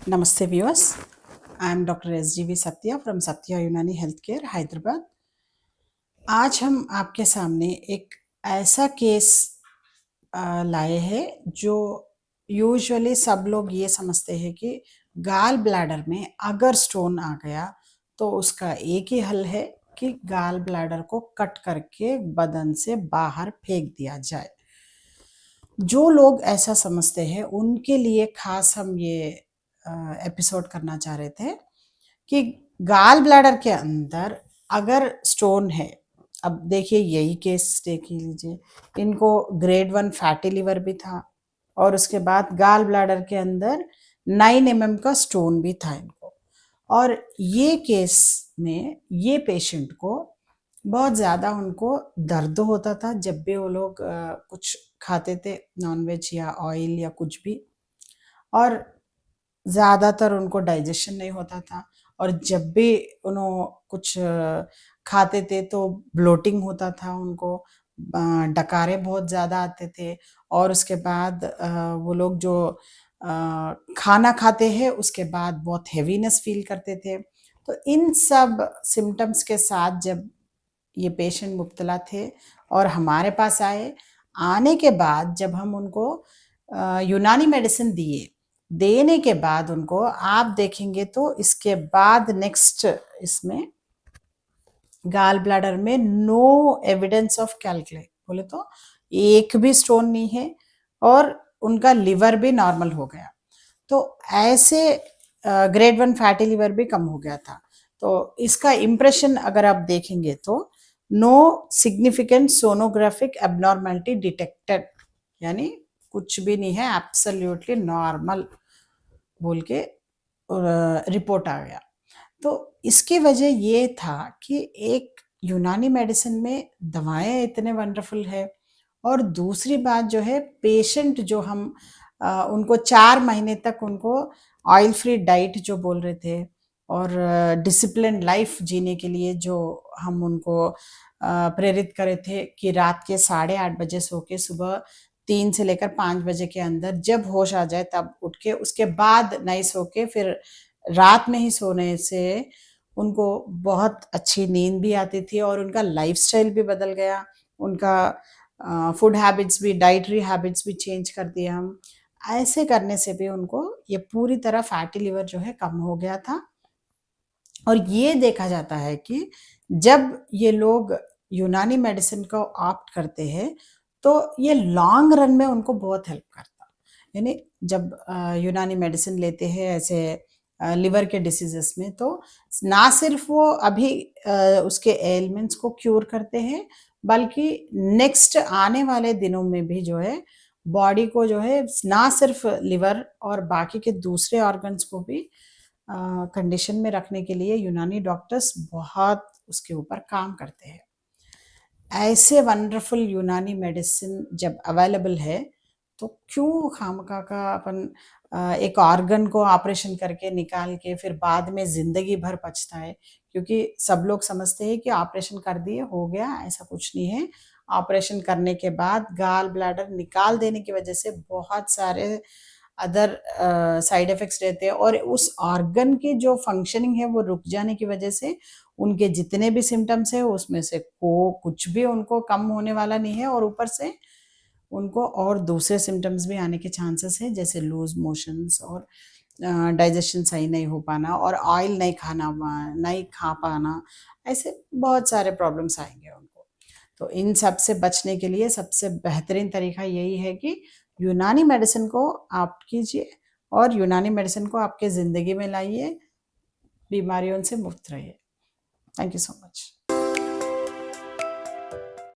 Namaste viewers. I am Dr. SGV Satya from Satya Unani Healthcare, Hyderabad. आज हम आपके सामने एक ऐसा केस लाए हैं जो यूजुअली सब लोग ये समझते हैं कि गाल ब्लैडर में अगर स्टोन आ गया तो उसका एक ही हल है कि गाल ब्लैडर को कट करके बदन से बाहर फेंक दिया जाए। जो लोग ऐसा समझते हैं उनके लिए खास हम ये एपिसोड करना चाह रहे थे कि गाल ब्लैडर के अंदर अगर स्टोन है। अब देखिए यही केस देख लीजिए, इनको ग्रेड 1 फैटी लिवर भी था और उसके बाद गाल ब्लैडर के अंदर 9 mm का स्टोन भी था इनको। और ये केस में ये पेशेंट को बहुत ज़्यादा उनको दर्द होता था जब भी वो लोग कुछ खाते थे, नॉनवेज या ऑयल या कुछ भी, और ज़्यादातर उनको डाइजेशन नहीं होता था। और जब भी उन्हों कुछ खाते थे तो ब्लोटिंग होता था उनको, डकारे बहुत ज़्यादा आते थे। और उसके बाद वो लोग जो खाना खाते हैं उसके बाद बहुत हेवीनेस फील करते थे। तो इन सब सिम्टम्स के साथ जब ये पेशेंट मुब्तला थे और हमारे पास आए, आने के बाद जब हम उनको यूनानी मेडिसिन देने के बाद उनको आप देखेंगे तो इसके बाद नेक्स्ट इसमें गाल ब्लैडर में नो एविडेंस ऑफ कैल्कुलेट बोले तो एक भी स्टोन नहीं है और उनका लिवर भी नॉर्मल हो गया। तो ऐसे ग्रेड 1 फैटी लिवर भी कम हो गया था। तो इसका इम्प्रेशन अगर आप देखेंगे तो no significant sonographic abnormality detected, यानी कुछ भी नहीं है, एब्सोल्युटली नॉर्मल बोल के रिपोर्ट आ गया। तो इसकी वजह ये था कि एक यूनानी मेडिसिन में दवाएं इतने वंडरफुल है और दूसरी बात जो है पेशेंट जो हम उनको 4 महीने तक उनको ऑयल फ्री डाइट जो बोल रहे थे और डिसिप्लिन लाइफ जीने के लिए जो हम उनको प्रेरित करे थे कि रात के 8:30 बजे सो के सुबह 3 से लेकर 5 बजे के अंदर जब होश आ जाए तब उठ के, उसके बाद नहीं सो के, फिर रात में ही सोने से उनको बहुत अच्छी नींद भी आती थी और उनका लाइफस्टाइल भी बदल गया। उनका फूड हैबिट्स भी, डाइटरी हैबिट्स भी चेंज कर दिए हम। ऐसे करने से भी उनको ये पूरी तरह फैटी लिवर जो है कम हो गया था। और ये देखा जाता है कि जब ये लोग यूनानी मेडिसिन को ऑप्ट करते हैं तो ये लॉन्ग रन में उनको बहुत हेल्प करता। यानी जब यूनानी मेडिसिन लेते हैं ऐसे लिवर के डिसीजेस में, तो ना सिर्फ वो अभी उसके एलिमेंट्स को क्यूर करते हैं बल्कि नेक्स्ट आने वाले दिनों में भी जो है बॉडी को जो है ना सिर्फ लिवर और बाकी के दूसरे ऑर्गन्स को भी कंडीशन में रखने के लिए यूनानी डॉक्टर्स बहुत उसके ऊपर काम करते हैं। ऐसे वंडरफुल यूनानी मेडिसिन जब अवेलेबल है तो क्यों खामखा का अपन एक ऑर्गन को ऑपरेशन करके निकाल के फिर बाद में जिंदगी भर पछताए। क्योंकि सब लोग समझते हैं कि ऑपरेशन कर दिए हो गया, ऐसा कुछ नहीं है। ऑपरेशन करने के बाद गाल ब्लैडर निकाल देने की वजह से बहुत सारे अदर साइड इफेक्ट्स रहते हैं और उस ऑर्गन की जो फंक्शनिंग है वो रुक जाने की वजह से उनके जितने भी सिम्टम्स है उसमें से को कुछ भी उनको कम होने वाला नहीं है और ऊपर से उनको और दूसरे सिम्टम्स भी आने के चांसेस है, जैसे लूज मोशंस और डाइजेशन सही नहीं हो पाना और ऑयल नहीं खा पाना, ऐसे बहुत सारे प्रॉब्लम्स आएंगे उनको। तो इन सब से बचने के लिए सबसे बेहतरीन तरीका यही है कि यूनानी मेडिसिन को आप कीजिए और यूनानी मेडिसिन को आपके ज़िंदगी में लाइए, बीमारियों से मुक्त रहिए। Thank you so much.